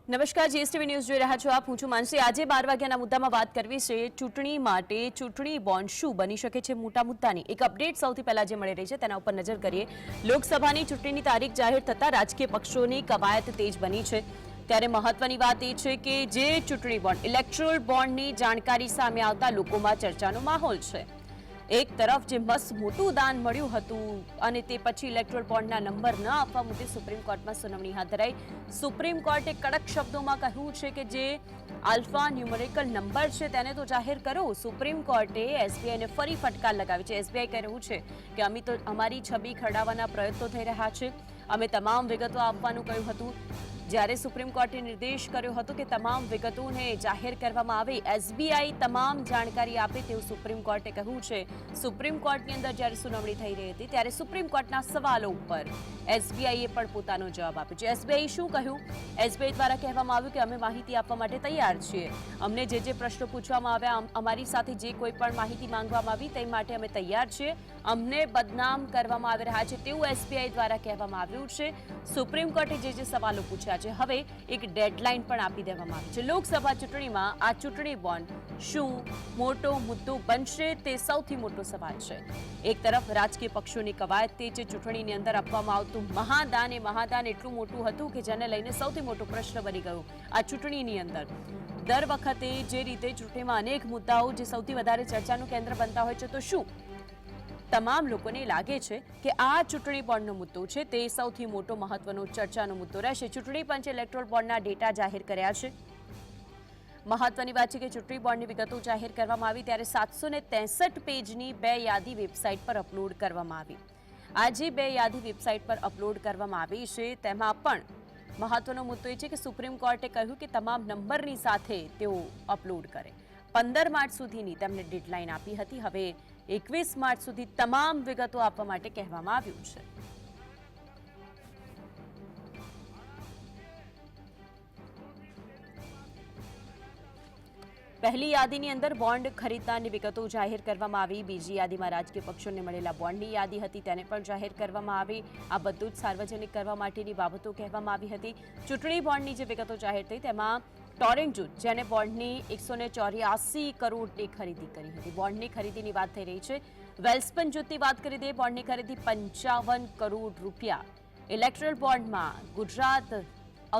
નમસ્કાર, GSTV news જોઈ રહ્યા છો આપ. હું છું માનસી. આજે 12 વાગ્યાના મુદ્દામાં વાત કરવી છે ચૂંટણી માટે ચૂંટણી બોન્ડ શું બની શકે છે મોટા મુદ્દાની એક અપડેટ સૌથી પહેલા જે મળી રહી છે તેના ઉપર નજર કરીએ. લોકસભાની ચૂંટણીની તારીખ જાહેર થતા રાજકીય પક્ષોની કવાયત તેજ બની છે. ત્યારે મહત્વની વાત એ છે કે જે ચૂંટણી બોન્ડ ઇલેક્ટોરલ બોન્ડની જાણકારી સામે આવતા લોકોમાં ચર્ચાનો માહોલ છે. એક તરફ જે મસ્ત મોટું દાન મળ્યું હતું અને તે પછી ઇલેક્ટોરલ બોન્ડના નંબર ન આપવા મુદ્દે સુપ્રીમ કોર્ટમાં સુનાવણી હાથ ધરાઈ. સુપ્રીમ કોર્ટે કડક શબ્દોમાં કહ્યું છે કે જે આલ્ફા ન્યુમેરિકલ નંબર છે તેને તો જાહેર કરો. સુપ્રીમ કોર્ટે એસબીઆઈને ફરી ફટકાર લગાવી છે. એસબીઆઈ કહી રહ્યું છે કે અમારી છબી ખરડાવવાના પ્રયત્નો થઈ રહ્યા છે. અમે તમામ વિગતો આપવાનું કહ્યું હતું. જ્યારે સુપ્રીમ કોર્ટે નિર્દેશ કર્યો હતો કે તમામ વિગતોને જાહેર કરવામાં આવે, એસબીઆઈ તમામ જાણકારી આપે તેવું સુપ્રીમ કોર્ટે કહ્યું છે. સુપ્રીમ કોર્ટની અંદર જ્યારે સુનાવણી થઈ રહી હતી ત્યારે સુપ્રીમ કોર્ટના સવાલો ઉપર એસબીઆઈએ પણ પોતાનો જવાબ આપ્યો છે. એસબીઆઈ શું કહ્યું? એસબીઆઈ દ્વારા કહેવામાં આવ્યું કે અમે માહિતી આપવા માટે તૈયાર છીએ. અમને જે પ્રશ્નો પૂછવામાં આવ્યા, અમારી સાથે જે કોઈ પણ માહિતી માંગવામાં આવી તે માટે અમે તૈયાર છીએ. અમને બદનામ કરવામાં આવી રહ્યા છે તેવું એસબીઆઈ દ્વારા કહેવામાં આવ્યું છે. સુપ્રીમ કોર્ટે જે સવાલો પૂછ્યા છે હવે એક ડેડલાઇન પણ આપી દેવામાં આવી છે. લોકસભા ચૂંટણીમાં આ ચૂંટણી બોન્ડ શું મોટો મુદ્દો બનશે તે સૌથી મોટો સવાલ છે. એક તરફ રાજકીય પક્ષોની કવાયત તે જે ચૂંટણીની અંદર આપવામાં આવતું મહાદાન એટલું મોટું હતું કે જેને લઈને સૌથી મોટો પ્રશ્ન બની ગયો આ ચૂંટણીની અંદર. દર વખતે જે રીતે ચૂંટણીમાં અનેક મુદ્દાઓ જે સૌથી વધારે ચર્ચાનું કેન્દ્ર બનતા હોય છે, તો શું તમામ લોકોને લાગે છે કે આ ચૂંટણી બોન્ડનો મુદ્દો છે તે સૌથી મોટો મહત્વનો ચર્ચાનો મુદ્દો રહેશે? ચૂંટણી પંચે ઇલેક્ટોરલ બોન્ડના ડેટા જાહેર કર્યા છે. મહત્વની વાત છે કે ચૂંટણી બોન્ડની વિગતો જાહેર કરવામાં આવી ત્યારે 763 પેજની 2 યાદી વેબસાઇટ પર અપલોડ કરવામાં આવી. આ જે 2 યાદી વેબસાઇટ પર અપલોડ કરવામાં આવી છે તેમાં પણ મહત્વનો મુદ્દો એ છે કે સુપ્રીમ કોર્ટે કહ્યું કે તમામ નંબરની સાથે તેઓ અપલોડ કરે. 15 માર્ચ સુધીની તેમને ડેડલાઇન આપી હતી. હવે 21 માર્ચ સુધી તમામ વિગતો આપવા માટે કહેવામાં આવ્યું છે. પહેલી યાદીની અંદર બોન્ડ ખરીદનારની વિગતો જાહેર કરવામાં આવી. બીજી યાદીમાં રાજકીય પક્ષોને મળેલા બોન્ડની યાદી હતી તેને પણ જાહેર કરવામાં આવી. આ બધું જ સાર્વજનિક કરવા માટેની બાબતો કહેવામાં આવી હતી. ચૂંટણી બોન્ડની જે વિગતો જાહેર થઈ તેમાં ટોરેન્ટ જૂથ જેને બોન્ડની 184 કરોડની ખરીદી કરી હતી. બોન્ડની ખરીદીની વાત થઈ રહી છે. વેલ્સપન જૂથની વાત કરી દે, બોન્ડની ખરીદી 55 કરોડ રૂપિયા. ઇલેક્ટોરલ બોન્ડમાં ગુજરાત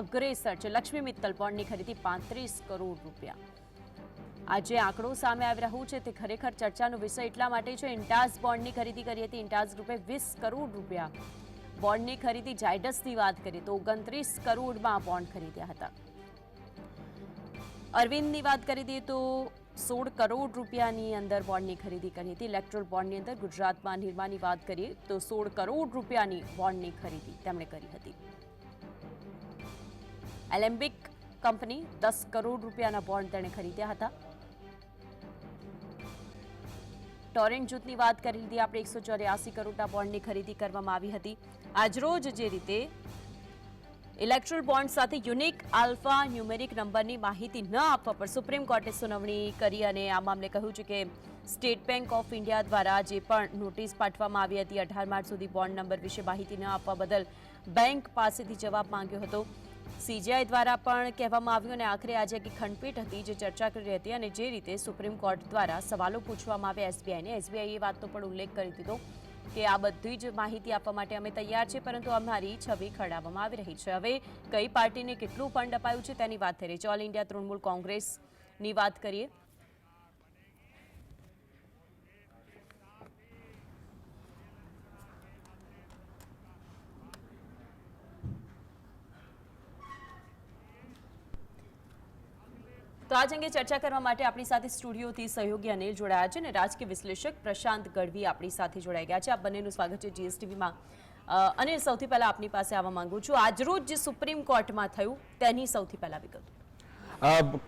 અગ્રેસર છે. લક્ષ્મી મિત્તલ બોન્ડની ખરીદી 35 કરોડ રૂપિયા. આ જે આંકડો સામે આવી રહ્યું છે તે ખરેખર ચર્ચાનો વિષય એટલા માટે છે. ઇન્ટાઝ બોન્ડની ખરીદી કરી હતી. ઇન્ટાઝ રૂપે 20 કરોડ રૂપિયા. બોન્ડની ખરીદી જાયડસની વાત કરીએ તો 29 કરોડમાં બોન્ડ ખરીદ્યા હતા. અરવિંદની વાત કરી દઈએ તો 16 કરોડ રૂપિયાની અંદર બોન્ડની ખરીદી કરી હતી. ઇલેક્ટોરલ બોન્ડની અંદર ગુજરાતમાં નિર્માની વાત કરીએ તો 16 કરોડ રૂપિયાની બોન્ડની ખરીદી તેમણે કરી હતી. એલેમ્બિક કંપની 10 કરોડ રૂપિયાના બોન્ડ તેણે ખરીદ્યા હતા. ટોરેન્ટ જૂથની વાત કરી લીધી આપણે. 184 કરોડના બોન્ડની ખરીદી કરવામાં આવી હતી. આજરોજ જે રીતે ઇલેક્ટોરલ બોન્ડ સાથે યુનિક આલ્ફા ન્યુમેરિક નંબરની માહિતી ન આપવા પર સુપ્રીમ કોર્ટે સુનાવણી કરી અને આ મામલે કહ્યું છે કે સ્ટેટ બેંક ઓફ ઇન્ડિયા દ્વારા જે પણ નોટિસ પાઠવવામાં આવી હતી 18 માર્ચ સુધી બોન્ડ નંબર વિશે માહિતી ન આપવા બદલ બેંક પાસેથી જવાબ માંગ્યો હતો. સીજીઆઈ દ્વારા પણ કહેવામાં આવ્યું અને આખરે આજે એક ખંડપીઠ હતી જે ચર્ચા કરી હતી અને જે રીતે સુપ્રીમ કોર્ટ દ્વારા સવાલો પૂછવામાં આવ્યા એસબીઆઈને. એસબીઆઈએ એ વાતનો પણ ઉલ્લેખ કરી દીધો કે આ બધી જ માહિતી આપવા માટે અમે તૈયાર છે, પરંતુ અમારી છબી ખરડાવવામાં આવી રહી છે. હવે કઈ પાર્ટીને કેટલું ફંડ અપાયું છે તેની વાત થઈ રહી છે. ઓલ ઇન્ડિયા તૃણમૂલ કોંગ્રેસની વાત કરીએ તો આજ અંગે ચર્ચા કરવા માટે આપણી સાથે સ્ટુડિયોથી સહયોગી અનિલ જોડાયા છે અને રાજકીય વિશ્લેષક પ્રશાંત ગઢવી આપણી સાથે જોડાઈ ગયા છે. આપ બંનેનું સ્વાગત છે જીએસટીવીમાં. અનિલ, સૌથી પહેલા આપની પાસે આવવા માંગુ છું. આજરોજ જે સુપ્રીમ કોર્ટમાં થયું તેની સૌથી પહેલા વિગતો.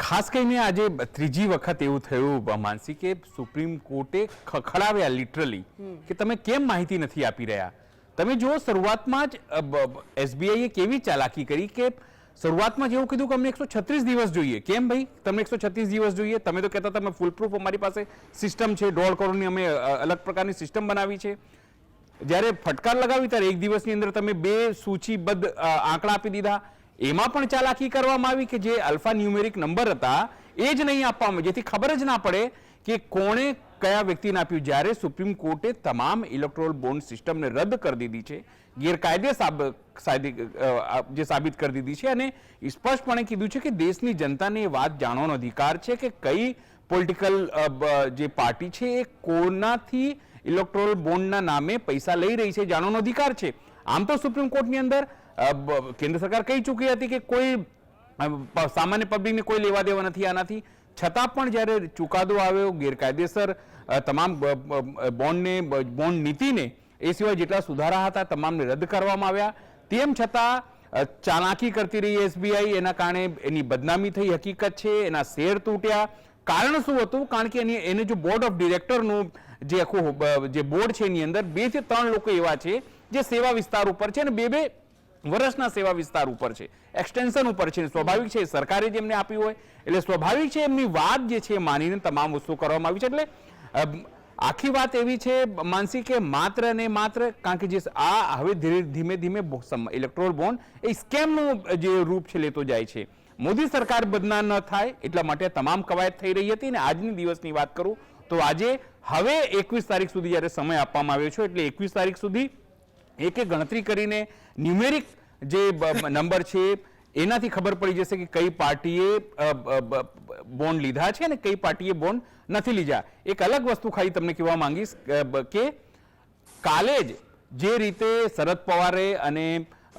ખાસ કરીને આજે ત્રીજી વખત એવું થયું માનસી કે સુપ્રીમ કોર્ટે ખખડાવ્યા લિટરલી કે તમે કેમ માહિતી નથી આપી રહ્યા. તમે જો શરૂઆતમાં જ એસબીઆઈએ કેવી ચાલાકી કરી કે શરૂઆતમાં જેવું કીધું કે અમને 136 દિવસ જોઈએ. કેમ ભાઈ તમને 136 દિવસ જોઈએ? તમે તો કહેતા તમે ફૂલ પ્રૂફ અમારી પાસે સિસ્ટમ છે, 1.5 કરોડની અમે અલગ પ્રકારની સિસ્ટમ બનાવી છે. જ્યારે ફટકાર લગાવી ત્યારે 1 દિવસની અંદર તમે 2 સૂચિબદ્ધ આંકડા આપી દીધા. એમાં પણ ચાલાકી કરવામાં આવી કે જે અલ્ફા ન્યુમેરિક નંબર હતા એ જ નહીં આપવામાં, જેથી ખબર જ ના પડે કે કોણે કયા વ્યક્તિને આપ્યું. જ્યારે સુપ્રીમ કોર્ટે તમામ ઇલેક્ટોરલ બોન્ડ સિસ્ટમને રદ કરી દીધી છે, ગેરકાયદે જે સાબિત કરી દીધી છે, અને સ્પષ્ટપણે કીધું છે કે દેશની જનતાને એ વાત જાણવાનો અધિકાર છે કે કઈ પોલિટિકલ જે પાર્ટી છે એ કોનાથી ઇલેક્ટોરલ બોન્ડના નામે પૈસા લઈ રહી છે, જાણવાનો અધિકાર છે. આમ તો સુપ્રીમ કોર્ટની અંદર કેન્દ્ર સરકાર કહી ચૂકી હતી કે કોઈ સામાન્ય પબ્લિકને કોઈ લેવા દેવા નથી આનાથી, છતાં પણ જ્યારે ચુકાદો આવ્યો ગેરકાયદેસર તમામ બોન્ડ નીતિને એ સિવાય જેટલા સુધારા હતા તમામને રદ કરવામાં આવ્યા, તેમ છતાં ચાલાકી કરતી રહી એસબીઆઈ. એના કારણે એની બદનામી થઈ, હકીકત છે એના શેર તૂટ્યા. કારણ શું હતું? કારણ કે એને જો બોર્ડ ઓફ ડિરેક્ટરનું જે આખું જે બોર્ડ છે એની અંદર 2 થી 3 લોકો એવા છે જે સેવા વિસ્તાર ઉપર છે અને 2 વર્ષના સેવા વિસ્તાર ઉપર છે, એક્સટેન્શન ઉપર છે. સ્વાભાવિક છે સરકારે જેમને આપ્યું હોય એટલે સ્વાભાવિક છે એમની વાત જે છે માનીને તમામ વસ્તુ કરવામાં આવી છે. એટલે આખી વાત એવી છે માનસી કે માત્ર ને માત્ર કારણ કે જે આ હવે ધીમે ધીમે ઇલેક્ટોરલ બોન્ડ એ સ્કેમનું જે રૂપ છે લેતો જાય છે. મોદી સરકાર બદનામ ન થાય એટલા માટે તમામ કવાયત થઈ રહી હતી. અને આજની દિવસની વાત કરું તો આજે હવે 21 તારીખ સુધી જ્યારે સમય આપવામાં આવ્યો છે એટલે 21 તારીખ સુધી એક ગણતરી કરીને ન્યુમેરિક જે નંબર છે એનાથી ખબર પડી જશે કે કઈ પાર્ટીએ બોન્ડ લીધા છે અને કઈ પાર્ટીએ બોન્ડ નથી લીધા. એક અલગ વસ્તુ ખાલી તમને કહેવા માંગીશ કે કાલે જ જે રીતે શરદ પવારે અને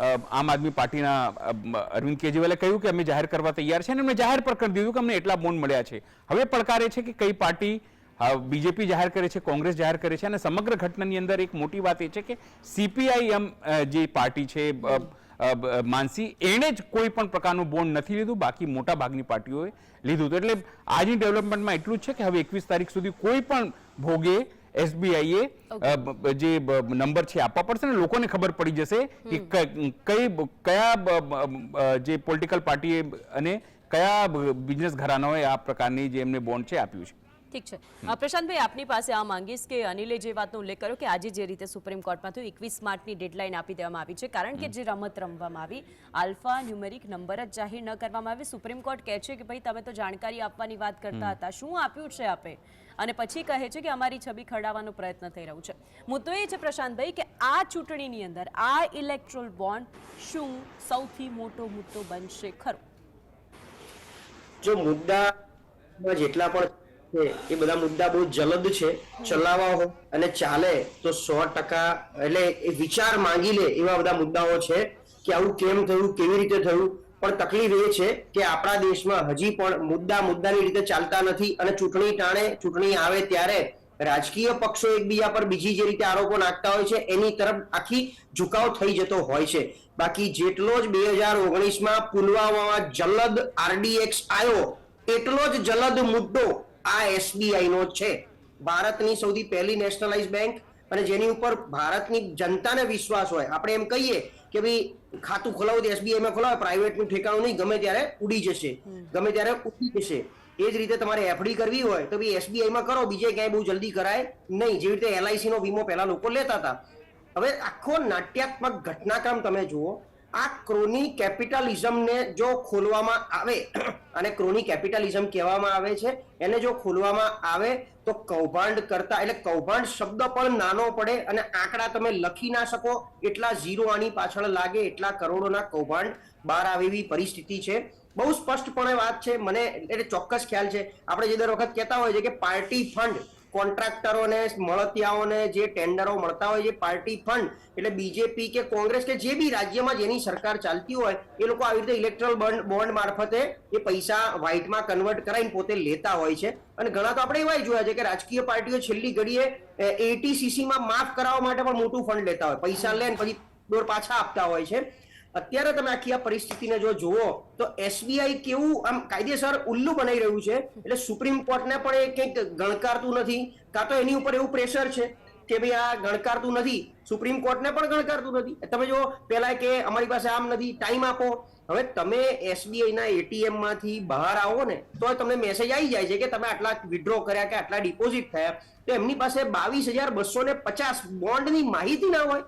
આમ આદમી પાર્ટીના અરવિંદ કેજરીવાલે કહ્યું કે અમે જાહેર કરવા તૈયાર છે અને એમણે જાહેર પર કરી દીધું કે અમને એટલા બોન્ડ મળ્યા છે. હવે પડકારે છે કે કઈ પાર્ટી બીજેપી જાહેર કરે છે, કોંગ્રેસ જાહેર કરે છે. અને સમગ્ર ઘટનાની અંદર એક મોટી વાત એ છે કે સીપીઆઈએમ જે પાર્ટી છે માનસી એણે જ કોઈ પણ પ્રકારનું બોન્ડ નથી લીધું, બાકી મોટા ભાગની પાર્ટીઓએ લીધું હતું. એટલે આજની ડેવલપમેન્ટમાં એટલું જ છે કે હવે 21 તારીખ સુધી કોઈ પણ ભોગે એસબીઆઈએ જે નંબર છે આપવા પડશે ને લોકોને ખબર પડી જશે કે કયા જે પોલિટિકલ પાર્ટીએ અને કયા બિઝનેસ ઘરાનાઓએ આ પ્રકારની જે એમને બોન્ડ છે આપ્યું છે. ઠીક છે પ્રશાંતભાઈ, આપની પાસે આ માંગીશ કે અનિલે જે વાતનો ઉલ્લેખ કર્યો કે આજે જે રીતે સુપ્રીમ કોર્ટમાં થયું 21 માર્ચની ડેડલાઇન આપી દેવામાં આવી છે કારણ કે જે રમત રમવામાં આવી આલ્ફા ન્યુમેરિક નંબર જ જાહેર ન કરવામાં આવે. સુપ્રીમ કોર્ટ કહે છે કે ભાઈ તમે તો જાણકારી આપવાની વાત કરતા હતા, શું આપ્યું છે આપે? અને પછી કહે છે કે અમારી છબી ખરડાવવાનો પ્રયત્ન થઈ રહ્યું છે. મુદ્દો એ છે પ્રશાંતભાઈ કે આ ચૂંટણીની અંદર આ ઇલેક્ટ્રોલ બોન્ડ શું સૌથી મોટો મુદ્દો બનશે ખરો? જો મુદ્દા જેટલા પણ એ બધા મુદ્દા બહુ જલદ છે, ચલાવવા હોય અને ચાલે તો 100% એટલે એ વિચાર માંગી લે એવા બધા મુદ્દાઓ છે કે આવું કેમ થયું, કેવી રીતે થયું. પણ તકલીફ એ છે કે આપણા દેશમાં હજી પણ મુદ્દાની રીતે ચાલતા નથી અને ચૂંટણી ટાણે ચૂંટણી આવે ત્યારે રાજકીય પક્ષો એકબીજા પર બીજી જે રીતે આરોપો નાખતા હોય છે એની તરફ આખી ઝુકાવ થઈ જતો હોય છે. બાકી જેટલો જ 2019માં પુલવામામાં જલદ RDX આવ્યો એટલો જ જલદ મુદ્દો આ એસબીઆઈ નો છે. ભારતની સૌથી પહેલી નેશનલાઇઝ બેંક અને જેની ઉપર ભારતની જનતાને વિશ્વાસ હોય. આપણે એમ કહીએ કે ભાઈ ખાતું ખોલાવો તો એસબીઆઈ માં ખોલાવો, પ્રાઇવેટ નું ઠેકાણું નહીં, ગમે ત્યારે ઉડી જશે, ગમે ત્યારે ઉડી જશે. એ જ રીતે તમારે એફડી કરવી હોય તો ભાઈ એસબીઆઈ માં કરો, બીજે ક્યાંય બહુ જલ્દી કરાય નહીં. જેવી રીતે LIC નો વીમો પહેલા લોકો લેતા હતા. હવે આખો નાટ્યાત્મક ઘટનાક્રમ તમે જુઓ. આ ક્રોની કેપિટલિઝમને જો ખોલવામાં આવે અને ક્રોની કેપિટલિઝમ કહેવામાં આવે છે એને જો ખોલવામાં આવે તો કૌભાંડ કરતા એટલે કૌભાંડ શબ્દ પણ નાનો પડે અને આંકડા તમે લખી ના શકો એટલા ઝીરો આની પાછળ લાગે એટલા કરોડોના કૌભાંડ બહાર આવે એવી પરિસ્થિતિ છે. બહુ સ્પષ્ટપણે વાત છે, મને એટલે ચોક્કસ ખ્યાલ છે. આપણે જે દર વખત કહેતા હોય છે કે પાર્ટી ફંડ કોન્ટ્રાક્ટરોને મળતિયાઓને જે ટેન્ડરો મળતા હોય છે પાર્ટી ફંડ એટલે બીજેપી કે કોંગ્રેસ કે જે બી રાજ્યમાં જેની સરકાર ચાલતી હોય એ લોકો આવી રીતે ઇલેક્ટ્રલ બોન્ડ મારફતે એ પૈસા વ્હાઇટમાં કન્વર્ટ કરાવીને પોતે લેતા હોય છે. અને ઘણા તો આપણે એવા જોયા છે કે રાજકીય પાર્ટીઓ છેલ્લી ઘડીએ 80cc માં માફ કરાવવા માટે પણ મોટું ફંડ લેતા હોય, પૈસા લે પછી દોર પાછા આપતા હોય છે. અત્યારે તમે આખી આ પરિસ્થિતિને જો જુઓ તો એસબીઆઈ કેવું આમ કાયદેસર ઉલ્લુ બનાવી રહ્યું છે. એટલે સુપ્રીમ કોર્ટને પણ એ કંઈક ગણકારતું નથી, કાં તો એની ઉપર એવું પ્રેશર છે કે ભાઈ આ ગણકારતું નથી, સુપ્રીમ કોર્ટને પણ ગણકારતું નથી. તમે જો પેલા કે અમારી પાસે આમ નથી, ટાઈમ આપો. હવે તમે એસબીઆઈ ના એટીએમ માંથી બહાર આવો ને તો તમને મેસેજ આવી જાય છે કે તમે આટલા વિડ્રો કર્યા કે આટલા ડિપોઝિટ થયા, તો એમની પાસે 22,250 બોન્ડની માહિતી ના હોય.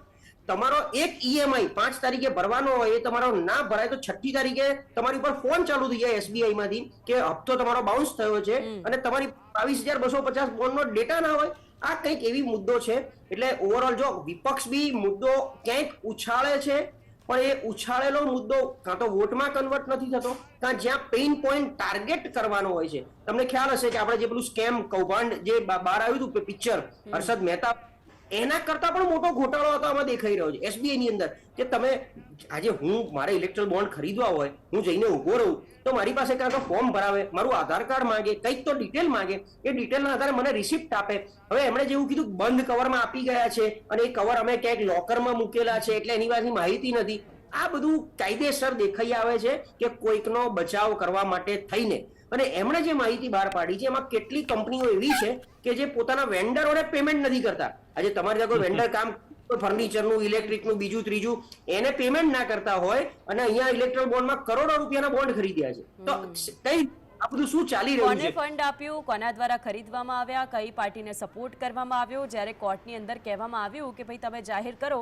તમારો એક ઈએમઆઈ 5 તારીખે ભરવાનો હોય એ તમારો ના ભરાય તો 6મી તારીખે તમારી ઉપર ફોન ચાલુ થઈ જાય SBI માંથી કે હપ્તો તમારો બાઉન્સ થયો છે અને તમારી 22,250 બોન્ડનો ડેટા ના હોય. આ કંઈક એવી મુદ્દો છે. એટલે ઓવરઓલ જો વિપક્ષ બી મુદ્દો ક્યાંક ઉછાળે છે, પણ એ ઉછાળેલો મુદ્દો કાં તો વોટમાં કન્વર્ટ નથી થતો, કાં જ્યાં પેઇન પોઈન્ટ ટાર્ગેટ કરવાનો હોય છે. તમને ખ્યાલ હશે કે આપણે જે પેલું સ્કેમ કૌભાંડ જે બહાર આવ્યું હતું પિક્ચર હર્ષદ મહેતા, એના કરતા પણ મોટો ઘોટાળો હતો આમાં દેખાઈ રહ્યો છે SBI ની અંદર. કે તમે આજે મારે ઇલેક્ટ્રોલ બોન્ડ ખરીદવા હોય, હું જઈને ઉભો રહું તો મારી પાસે કાં તો ફોર્મ ભરાવે, મારું આધાર કાર્ડ માંગે, કંઈક તો ડિટેલ માંગે, એ ડિટેલના આધારે મને રિસિપ્ટ આપે. હવે એમણે જેવું કીધું બંધ કવરમાં આપી ગયા છે અને એ કવર અમે ક્યાંક લોકરમાં મૂકેલા છે એટલે એની પાસે માહિતી નથી. આ બધું કાયદેસર દેખાઈ આવે છે કે કોઈકનો બચાવ કરવા માટે થઈને. અને એમણે જે માહિતી બહાર પાડી છે એમાં કેટલી કંપનીઓ એવી છે કે જે પોતાના વેન્ડરોને પેમેન્ટ નથી કરતા. આજે તમારે ત્યાં કોઈ વેન્ડર કામ ફર્નિચરનું, ઇલેક્ટ્રિકનું, બીજું ત્રીજું એને પેમેન્ટ ના કરતા હોય અને અહીંયા ઇલેક્ટ્રોલ બોન્ડમાં કરોડો રૂપિયાના બોન્ડ ખરીદ્યા છે. તો કઈ આ બધું શું ચાલી રહ્યું કોને છે? ફંડ આપ્યું, કોના દ્વારા ખરીદવામાં આવ્યા, કઈ પાર્ટીને સપોર્ટ કરવામાં આવ્યો? જ્યારે કોર્ટની અંદર કહેવામાં આવ્યું કે ભાઈ તમે જાહેર કરો,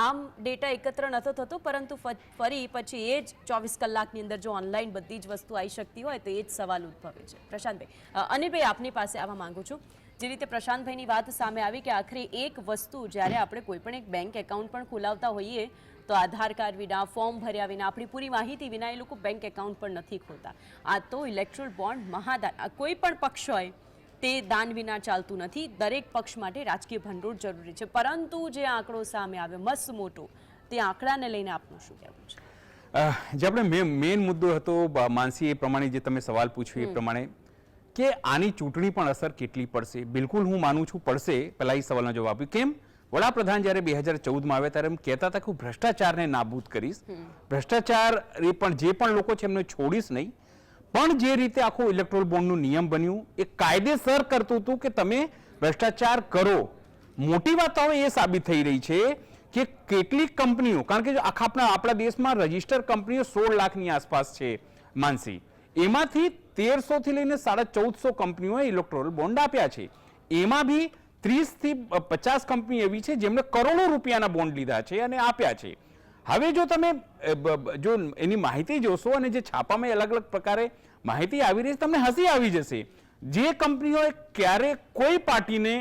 આમ ડેટા એકત્ર નતો થતો, પરંતુ ફરી પછી એ જ 24 કલાકની અંદર જો ઓનલાઈન બધી જ વસ્તુ આવી શકતી હોય તો એ જ સવાલ ઉદ્ભવે છે. પ્રશાંતભાઈ, અનિલભાઈ આપની પાસે આવવા માંગુ છું. જે રીતે પ્રશાંતભાઈની વાત સામે આવી કે આખરે એક વસ્તુ જ્યારે આપણે કોઈ પણ એક બેંક એકાઉન્ટ પણ ખોલાવતા હોઈએ તો આધાર કાર્ડ વિના, ફોર્મ ભર્યા વિના, આપણી પૂરી માહિતી વિના એ લોકો બેંક એકાઉન્ટ પણ નથી ખોલતા. આ તો ઇલેક્ટ્રોલ બોન્ડ મહાદાન, કોઈ પણ પક્ષ હોય તે દાન વિના ચાલતું નથી. દરેક પક્ષ માટે રાજકીય ભંડોળ જરૂરી છે. પરંતુ જે આંકડો સામે આવ્યો મસ્ત મોટો, તે આંકડાને લઈને આપનું શું કહેવું છે? જે આપણે મેઇન મુદ્દો હતો માનસી, એ પ્રમાણે જે તમે સવાલ પૂછ્યો એ પ્રમાણે કે આની ચૂંટણી પણ અસર કેટલી પડશે, બિલકુલ હું માનું છું પડશે. પહેલા એ સવાલનો જવાબ આપ્યો. કેમ? વડાપ્રધાન જ્યારે 2014માં આવ્યા ત્યારે એમ કહેતા હતા કે હું ભ્રષ્ટાચારને નાબૂદ કરીશ, ભ્રષ્ટાચાર એ પણ જે પણ લોકો છે એમને છોડીશ નહીં. પણ જે રીતે આખું ઇલેક્ટ્રોલ બોન્ડનું નિયમ બન્યું એ કાયદેસર કરતું હતું કે તમે ભ્રષ્ટાચાર કરો. મોટી વાત હવે એ સાબિત થઈ રહી છે કે કેટલીક કંપનીઓ, કારણ કે આપણા દેશમાં રજિસ્ટર કંપનીઓ 16 લાખની આસપાસ છે માનસી, એમાંથી 1300 થી લઈને 1450 કંપનીઓએ ઇલેક્ટ્રોલ બોન્ડ આપ્યા છે. એમાં બી 30 થી 50 કંપની એવી છે જેમણે કરોડો રૂપિયાના બોન્ડ લીધા છે અને આપ્યા છે. હવે જો તમે જો એની માહિતી જોશો અને જે છાપામાં અલગ અલગ પ્રકારે માહિતી આવી રહી છે, તમને હસી આવી જશે. જે કંપનીઓએ ક્યારે કોઈ પાર્ટીને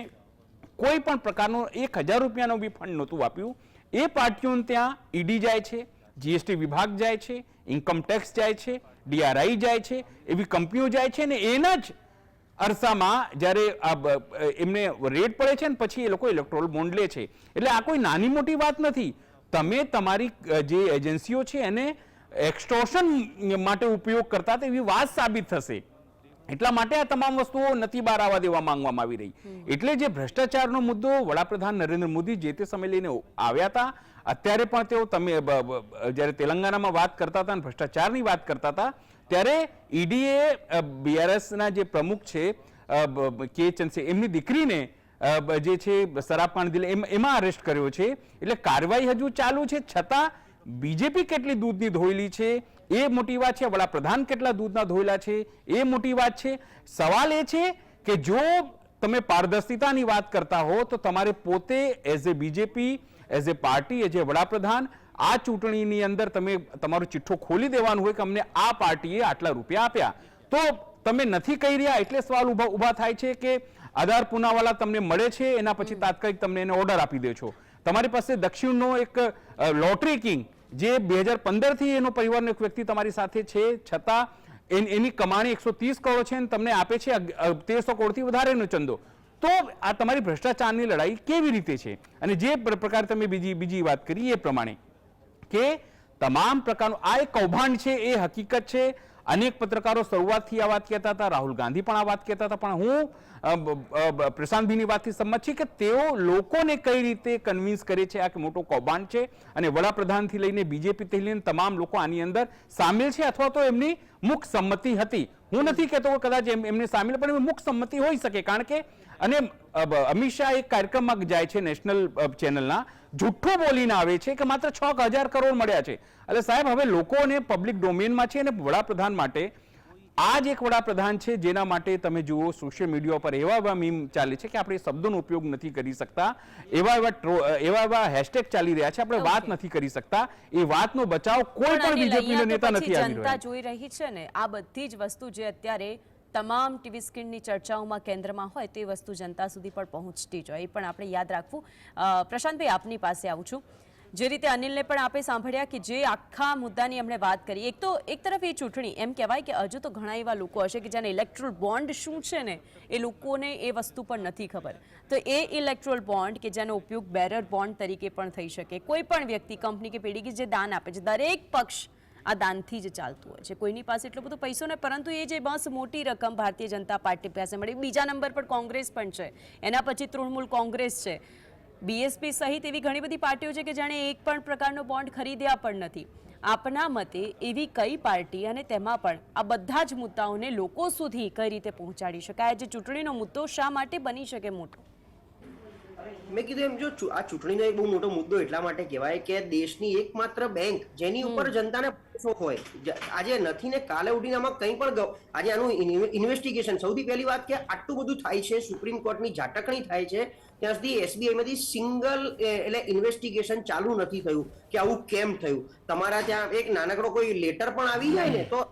કોઈ પણ પ્રકારનો 1000 રૂપિયાનો બી ફંડ નહોતું આપ્યું, એ પાર્ટીઓને ત્યાં ઈડી જાય છે, GST વિભાગ જાય છે, ઇન્કમ ટેક્સ જાય છે, DRI જાય છે, એવી કંપનીઓ જાય છે ને એના જ અરસામાં જ્યારે એમને રેડ પડે છે ને પછી એ લોકો ઇલેક્ટ્રોલ બોન્ડ લે છે. એટલે આ કોઈ નાની મોટી વાત નથી. તમે તમારી જે એજન્સીઓ છે એને એક્સટોર્શન માટે ઉપયોગ કરતા એવી વાત સાબિત થશે. એટલા માટે આ તમામ વસ્તુઓ નથી બહાર આવવા દેવા માંગવામાં આવી રહી. એટલે જે ભ્રષ્ટાચારનો મુદ્દો વડાપ્રધાન નરેન્દ્ર મોદી જે તે સમય લઈને આવ્યા હતા, અત્યારે પણ તેઓ જ્યારે તેલંગાનામાં વાત કરતા હતા અને ભ્રષ્ટાચારની વાત કરતા હતા ત્યારે ઈડીએ BRSના જે પ્રમુખ છે કે ચંદ્રસે, એમની દીકરીને જે છે શરાબ પાણી એમાં અરેસ્ટ કર્યો છે. એટલે કાર્યવાહી હજુ ચાલુ છે, છતાં બીજેપી કેટલી દૂધની ધોયેલી છે એ મોટી વાત છે, વડાપ્રધાન કેટલા દૂધના ધોયેલા છે એ મોટી વાત છે. સવાલ એ છે કે જો તમે પારદર્શિતાની વાત કરતા હો તો તમારે પોતે as a BJP, as a party, as a વડાપ્રધાન આ ચૂંટણીની અંદર તમે તમારો ચિઠ્ઠો ખોલી દેવાનું હોય કે અમને આ પાર્ટીએ આટલા રૂપિયા આપ્યા. તો તમે નથી કહી રહ્યા એટલે સવાલ ઉભા થાય છે કે આધાર પુનાવાલા તમને મળે છે એના પછી તાત્કાલિક તમને એને ઓર્ડર આપી દે છો. તમારી પાસે દક્ષિણનો એક લોટરી કિંગ જે 2015 થી એનો પરિવારનો એક વ્યક્તિ તમારી સાથે છે, છતાં એની કમાણી 130 કરોડ છે અને તમને આપે છે 1300 કરોડથી વધારેનો ચંદો. તો આ તમારી ભ્રષ્ટાચારની લડાઈ કેવી રીતે છે? અને જે પ્રકારે તમે બીજી વાત કરી એ પ્રમાણે કે તમામ પ્રકારનું આ એક કૌભાંડ છે એ હકીકત છે. અનેક પત્રકારો શરૂઆતથી આ વાત કહેતા હતા, રાહુલ ગાંધી પણ આ વાત કહેતા હતા, પણ હું પ્રશાંતભાઈની વાતથી સંમત છું કે તેઓ લોકોને કઈ રીતે કન્વિન્સ કરે છે આ કે મોટો કૌભાંડ છે અને વડાપ્રધાનથી લઈને બીજેપીથી લઈને તમામ લોકો આની અંદર સામેલ છે અથવા તો એમની મુખ સંમતિ હતી. હું નથી કહેતો કે કદાચ એમને સામેલ, પણ મુખ સંમતિ હોઈ શકે. કારણ કે અને અમિત શાહ એક કાર્યક્રમમાં જાય છે નેશનલ ચેનલના, જુઠ્ઠું બોલીને આવે છે કે માત્ર 6000 કરોડ મળ્યા છે. એટલે સાહેબ હવે લોકોને પબ્લિક ડોમેનમાં છે અને વડાપ્રધાન માટે આ જ એક વડાપ્રધાન છે જેના માટે તમે જુઓ સોશિયલ મીડિયા પર એવા મીમ ચાલે છે કે આપણે શબ્દોનો ઉપયોગ નથી કરી શકતા, એવા હેશટેગ ચાલી રહ્યા છે, આપણે વાત નથી કરી શકતા. એ વાતનો બચાવ કોઈ પણ બીજેપીનો નેતા નથી આવી જનતા જોઈ રહી છે ને, આ બધી જ વસ્તુ જે અત્યારે તમામ ટીવી સ્ક્રીનની ચર્ચાઓમાં કેન્દ્રમાં હોય તે વસ્તુ જનતા સુધી પણ પહોંચતી જ હોય, એ પણ આપણે યાદ રાખવું. પ્રશાંતભાઈ, આપની પાસે આવું છું. જે રીતે અનિલને પણ આપણે સાંભળ્યા કે જે આખા મુદ્દાની એમણે વાત કરી, એક તરફ એ ચૂંટણી એમ કહેવાય કે હજુ તો ઘણા એવા લોકો હશે કે જેને ઇલેક્ટ્રોલ બોન્ડ શું છે ને એ લોકોને એ વસ્તુ પણ નથી ખબર. તો એ ઇલેક્ટ્રોલ બોન્ડ કે જેનો ઉપયોગ બેરર બોન્ડ તરીકે પણ થઈ શકે, કોઈ પણ વ્યક્તિ, કંપની કે પેઢી કે જે દાન આપે છે, દરેક પક્ષ આ દાનથી જ ચાલતું હોય છે. કોઈની પાસે એટલો બધો પૈસો ને, પરંતુ એ જે બસ મોટી રકમ ભારતીય જનતા પાર્ટી પાસે મળી. બીજા નંબર પર કોંગ્રેસ પણ છે, એના પછી તૃણમૂલ કોંગ્રેસ છે, બીએસપી સહિત એવી ઘણી બધી પાર્ટીઓ છે કે જેણે એક પણ પ્રકારનો બોન્ડ ખરીદ્યા પણ નથી. આપના મતે એવી કઈ પાર્ટી અને તેમાં પણ આ બધા જ મુદ્દાઓને લોકો સુધી કઈ રીતે પહોંચાડી શકાય? જે ચૂંટણીનો મુદ્દો શા માટે બની શકે મોટો? મેં કીધું એમ, જો આ ચૂંટણીનો એક બહુ મોટો મુદ્દો એટલા માટે કહેવાય કે દેશની એકમાત્ર બેંક જેની ઉપર જનતાને ભરોસો હોય, આજે નથી ને કાલે ઉઠીને આમાં કંઈ પણ, આજે આનું ઇન્વેસ્ટિગેશન, સૌથી પહેલી વાત કે આટલું બધું થાય છે, સુપ્રીમ કોર્ટની ઝાટકણી થાય છે, ત્યાં સુધી એસબીઆઈમાંથી સિંગલ એટલે ઇન્વેસ્ટિગેશન ચાલુ નથી થયું કે આવું કેમ થયું. તમારા ત્યાં એક નાનકડો કોઈ લેટર પણ આવી જાય ને તો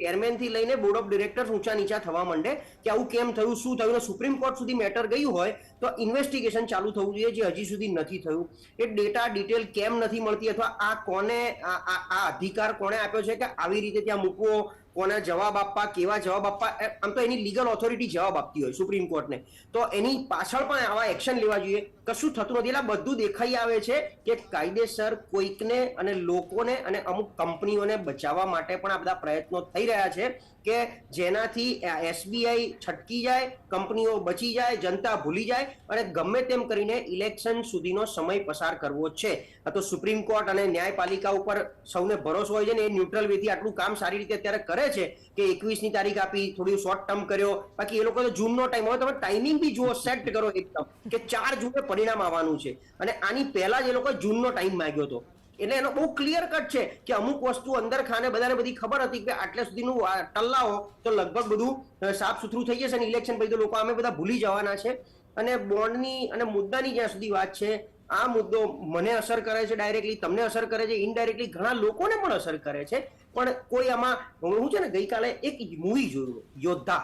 ચેરમેન થી લઈને બોર્ડ ઓફ ડિરેક્ટર્સ ઊંચા નીચા થવા માંડે કે આવું કેમ થયું, શું થયું. સુપ્રીમ કોર્ટ સુધી મેટર ગયું હોય તો ઇન્વેસ્ટિગેશન ચાલુ થવું જોઈએ, જે હજી સુધી નથી થયું. એ ડેટા ડિટેલ કેમ નથી મળતી, અથવા આ કોને આ અધિકાર કોણે આપ્યો છે કે આવી રીતે ત્યાં મૂકવો, કોને જવાબ આપવા, કેવા જવાબ આપવા. આમ તો એની લીગલ ઓથોરિટી જવાબ આપતી હોય સુપ્રીમ કોર્ટને, તો એની પાછળ પણ આવા એક્શન લેવા જોઈએ. કશું થતું નથી. એટલે બધું દેખાઈ આવે છે કે કાયદેસર કોઈકને અને લોકોને અને અમુક કંપનીઓને બચાવવા માટે પણ આ બધા પ્રયત્નો થઈ રહ્યા છે કે જેનાથી એસબીઆઈ છટકી જાય, કંપનીઓ બચી જાય, જનતા ભૂલી જાય અને ગમે તેમ કરીને ઇલેક્શન સુધીનો સમય પસાર કરવો છે. તો સુપ્રીમ કોર્ટ અને ન્યાયપાલિકા ઉપર સૌને ભરોસો હોય છે ને, એ ન્યુટ્રલ વેથી આટલું કામ સારી રીતે અત્યારે કરે છે કે 21ની તારીખ આપી, થોડી શોર્ટ ટર્મ કર્યો. બાકી એ લોકો તો જૂનનો ટાઈમ, હવે તમે ટાઈમિંગ બી જુઓ, સેટ કરો એકદમ કે 4 જૂને પરિણામ આવવાનું છે, અને આની પહેલા જ એ લોકો જૂનનો ટાઈમ માંગ્યો હતો. એટલે એનો બહુ ક્લિયર કટ છે કે અમુક વસ્તુ અંદર ખાને બધાને બધી ખબર હતી કે આટલે સુધીનું ટલ્લાઓ તો લગભગ બધું સાફ સુથરું થઈ જશે અને ઇલેક્શન પછી તો લોકો અમે બધા ભૂલી જવાના છે. અને બોન્ડની અને મુદ્દાની જ્યાં સુધી વાત છે, આ મુદ્દો મને અસર કરે છે ડાયરેક્ટલી, તમને અસર કરે છે ઇનડાયરેક્ટલી, ઘણા લોકોને પણ અસર કરે છે. પણ કોઈ આમાં, હું છે ને ગઈકાલે એક મૂવી જોયું, યોદ્ધા.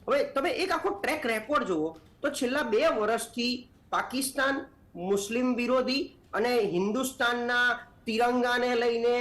હવે તમે એક આખો ટ્રેક રેકોર્ડ જુઓ તો છેલ્લા 2 વર્ષથી પાકિસ્તાન મુસ્લિમ વિરોધી અને હિન્દુસ્તાનના તિરંગાને લઈને,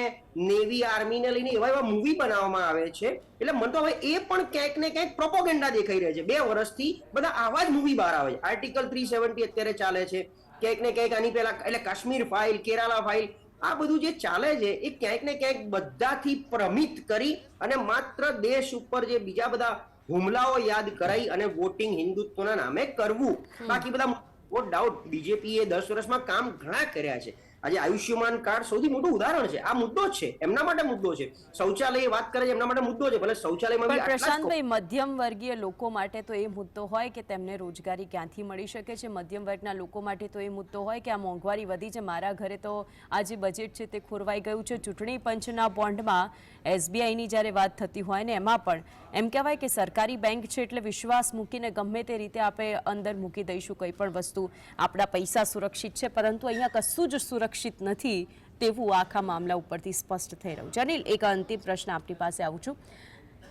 નેવી આર્મીને લઈને એવા મૂવી બનાવવામાં આવે છે. એટલે મને તો હવે એ પણ ક્યાંક ને ક્યાંક પ્રોપોગેન્ડા દેખાઈ રહે છે. 2 વર્ષથી બધા આવા જ મૂવી બહાર આવે છે. આર્ટિકલ 370 અત્યારે ચાલે છે, ક્યાંક ને ક્યાંક આની પહેલા એટલે કાશ્મીર ફાઇલ, કેરાલા ફાઇલ, આ બધું જે ચાલે છે એ ક્યાંક ને ક્યાંક બધાથી ભ્રમિત કરી અને માત્ર દેશ ઉપર જે બીજા બધા હુમલાઓ યાદ કરાઈ અને વોટિંગ હિન્દુત્વના નામે કરવું. બાકી બધા નો ડાઉટ બીજેપીએ 10 વર્ષમાં કામ ઘણા કર્યા છે. આજે આયુષ્યમાન કાર્ડ સૌથી મોટું ઉદાહરણ છે. આ મુદ્દો છે, એમના માટે મુદ્દો છે. શૌચાલય વાત કરે છે, એમના માટે મુદ્દો છે. ભલે શૌચાલયમાં બી પ્રશાંતભાઈ, મધ્યમ વર્ગીય લોકો માટે તો એ મુદ્દો હોય કે તેમને રોજગારી ક્યાંથી મળી શકે છે. મધ્યમ વર્ગના લોકો માટે તો એ મુદ્દો હોય કે આ મોંઘવારી વધી છે, મારા ઘરે તો આ જે બજેટ છે તે ખોરવાઈ ગયું છે. ચૂંટણી પંચના બોન્ડમાં એસબીઆઈની જ્યારે વાત થતી હોય ને એમાં પણ એમ કહેવાય કે સરકારી બેંક છે એટલે વિશ્વાસ મૂકીને ગમે તે રીતે આપણે અંદર મૂકી દઈશું કંઈ પણ વસ્તુ, આપણા પૈસા સુરક્ષિત છે. પરંતુ અહીંયા કશું જ સુરક્ષિત નથી તેવું આખા મામલા ઉપરથી સ્પષ્ટ થઈ રહ્યું છે. અનિલ, એક અંતિમ પ્રશ્ન આપણી પાસે આવું છું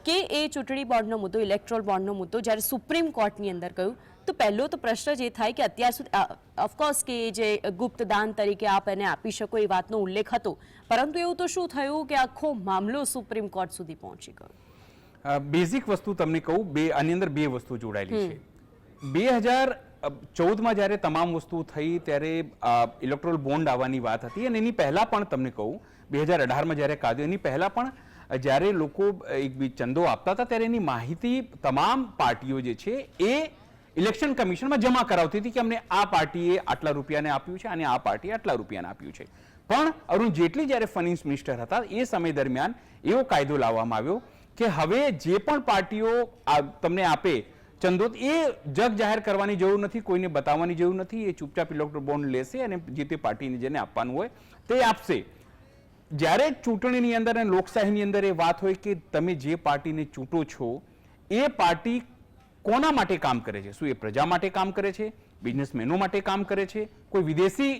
કે એ ચૂંટણી બોન્ડનો મુદ્દો, ઇલેક્ટ્રોલ બોન્ડનો મુદ્દો જ્યારે સુપ્રીમ કોર્ટની અંદર ગયું તો પહેલો તો પ્રશ્ન જ એ થાય કે અત્યાર સુધી ઓફકોર્સ કે જે ગુપ્ત દાન તરીકે આપ એને આપી શકો એ વાતનો ઉલ્લેખ હતો, પરંતુ એવું તો શું થયું કે આખો મામલો સુપ્રીમ કોર્ટ સુધી પહોંચી ગયો? બેઝિક વસ્તુ તમને કહું, આની અંદર 2 વસ્તુ જોડાયેલી છે. 2014માં જ્યારે તમામ વસ્તુ થઈ ત્યારે ઇલેક્ટ્રોલ બોન્ડ આવવાની વાત હતી, અને એની પહેલા પણ તમને કહું 2018માં જ્યારે કાઢ્યો એની પહેલા પણ જ્યારે લોકો એક ચંદો આપતા હતા ત્યારે એની માહિતી તમામ પાર્ટીઓ જે છે એ ઇલેક્શન કમિશનમાં જમા કરાવતી હતી કે અમને આ પાર્ટીએ આટલા રૂપિયાને આપ્યું છે અને આ પાર્ટીએ આટલા રૂપિયાને આપ્યું છે. પણ અરુણ જેટલી જ્યારે ફાઇનાન્સ મિનિસ્ટર હતા એ સમય દરમિયાન એવો કાયદો લાવવામાં આવ્યો કે હવે જે પણ પાર્ટીઓ તમને આપે ચંદો, એ જગ જાહેર કરવાની જરૂર નથી, કોઈને બતાવવાની જરૂર નથી. એ ચૂપચાપ ઇલેક્ટ્રોલ બોન્ડ લેશે અને જે તે પાર્ટીને જેને આપવાનું હોય તે આપશે. જ્યારે ચૂંટણીની અંદર અને લોકશાહીની અંદર એ વાત હોય કે તમે જે પાર્ટીને ચૂંટો છો એ પાર્ટી કોના માટે કામ કરે છે? શું એ પ્રજા માટે કામ કરે છે, બિઝનેસમેનો માટે કામ કરે છે, કોઈ વિદેશી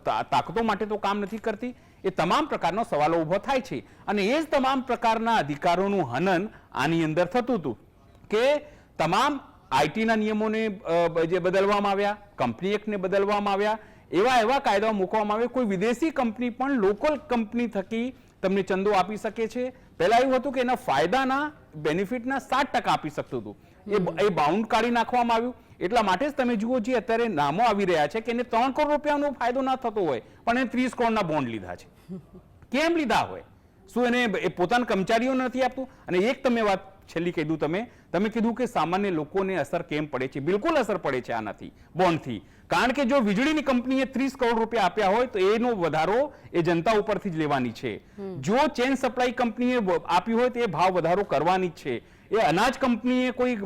તાકાતો માટે તો કામ નથી કરતી? એ તમામ પ્રકારનો સવાલો ઊભો થાય છે અને એ જ તમામ પ્રકારના અધિકારોનું હનન આની અંદર થતું હતું કે તમામ આઈટીના નિયમોને જે બદલવામાં આવ્યા, કંપની એક્ટને બદલવામાં આવ્યા, એવા કાયદાઓ મૂકવામાં આવ્યા. કોઈ વિદેશી કંપની પણ લોકલ કંપની થકી તમને ચંદો આપી શકે છે. પહેલા એવું હતું કે એના ફાયદાના બેનિફિટના 7% આપી શકતું હતું. એ બાઉન્ડ કાઢી નાખવામાં આવ્યું. એટલા માટે જ તમે જુઓ જે અત્યારે નામો આવી રહ્યા છે કે એને 3 કરોડ રૂપિયાનો ફાયદો ના થતો હોય પણ એને 30 કરોડના બોન્ડ લીધા છે. કેમ લીધા હોય? શું એને એ પોતાના કર્મચારીઓને નથી આપતું? અને એક તમે વાત છેલ્લી કીધું, તમે કીધું કે સામાન્ય લોકોને અસર કેમ પડે છે. બિલકુલ અસર પડે છે આનાથી, બોન્ડથી. કારણ કે જો વીજળીની કંપનીએ 30 કરોડ રૂપિયા આપ્યા હોય તો એનો વધારો એ જનતા ઉપરથી જ લેવાની છે. જો ચેન સપ્લાય કંપનીએ આપ્યું હોય તો એ ભાવ વધારો કરવાની જ છે. એ અનાજ કંપનીએ કોઈ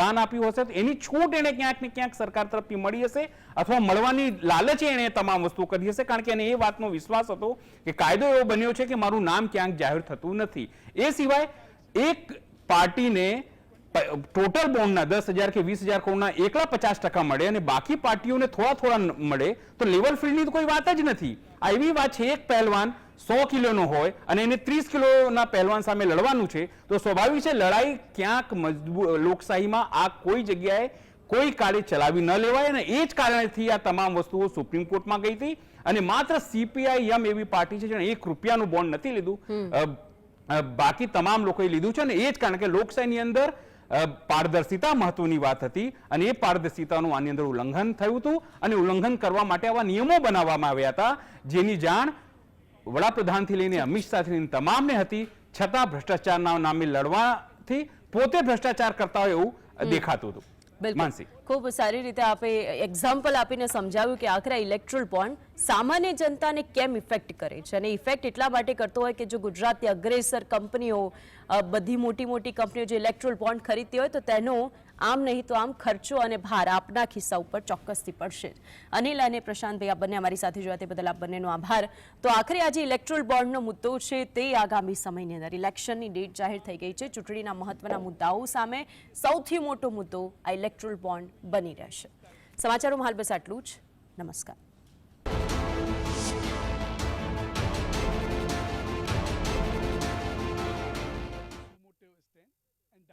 દાન આપ્યું હશે તો એની છૂટ એને ક્યાંક ને ક્યાંક સરકાર તરફથી મળી હશે અથવા મળવાની લાલચે એને તમામ વસ્તુ કરી હશે. કારણ કે એને એ વાતનો વિશ્વાસ હતો કે કાયદો એવો બન્યો છે કે મારું નામ ક્યાંક જાહેર થતું નથી. એ સિવાય એક પાર્ટીને ટોટલ બોન્ડના 10,000 કે 20,000 કરોડના એકલા 50% મળે અને બાકી પાર્ટીઓને થોડા મળે તો લેવલ ફિલ્ડની તો કોઈ વાત જ નથી. આ એવી વાત છે, એક પહેલવાન 100 કિલોનો હોય અને એને 30 કિલોના પહેલવાન સામે લડવાનું છે તો સ્વાભાવિક છે લડાઈ ક્યાંક લોકશાહીમાં આ કોઈ જગ્યાએ કોઈ કાળે ચલાવી ન લેવાય. અને એ જ કારણેથી આ તમામ વસ્તુઓ સુપ્રીમ કોર્ટમાં ગઈ હતી અને માત્ર સીપીઆઈ એવી પાર્ટી છે જેણે 1 રૂપિયાનું બોન્ડ નથી લીધું, બાકી તમામ લોકોએ લીધું છે. અને એ જ કારણ કે લોકશાહીની અંદર પારદર્શિતા મહત્વની વાત હતી અને એ પારદર્શિતાનું આની અંદર ઉલ્લંઘન થયું હતું અને ઉલ્લંઘન કરવા માટે આવા નિયમો બનાવવામાં આવ્યા હતા જેની જાણ વડાપ્રધાનથી લઈને અમિત શાહથી લઈને તમામને હતી. છતાં ભ્રષ્ટાચારના નામે લડવાથી પોતે ભ્રષ્ટાચાર કરતા હોય એવું દેખાતું હતું. બિલકુલ, ખૂબ સારી રીતે આપે એક્ઝામ્પલ આપીને સમજાવ્યું કે આખરે ઇલેક્ટ્રલ બોન્ડ સામાન્ય જનતાને કેમ ઇફેક્ટ કરે છે. અને ઇફેક્ટ એટલા માટે કરતો હોય કે જો ગુજરાતની અગ્રેસર કંપનીઓ, બધી મોટી કંપનીઓ જે ઇલેક્ટ્રલ બોન્ડ ખરીદતી હોય તો તેનો આમ નહીં તો આમ ખર્ચો અને ભાર આપના ખિસ્સા ઉપર ચોક્કસથી પડશે. અનિલ અને પ્રશાંતભાઈ, આ બંને અમારી સાથે જોયા તે બદલ આપ બંનેનો આભાર. તો આખરે આજે ઇલેક્ટ્રલ બોન્ડનો મુદ્દો છે તે આગામી સમયની અંદર ઇલેક્શનની ડેટ જાહેર થઈ ગઈ છે. ચૂંટણીના મહત્વના મુદ્દાઓ સામે સૌથી મોટો મુદ્દો આ ઇલેક્ટ્રલ બોન્ડ બની રહેશે. સમાચારોમાં હાલ બસ આટલું જ. નમસ્કાર.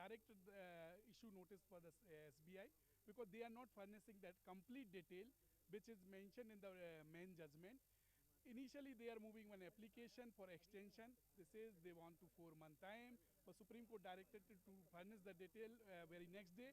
directed issue notice for the SBI because they are not furnishing that complete detail which is mentioned in the main judgment. Initially they are moving one application for extension. They says they want to 4-month time, but Supreme Court directed to furnish the detail very next day.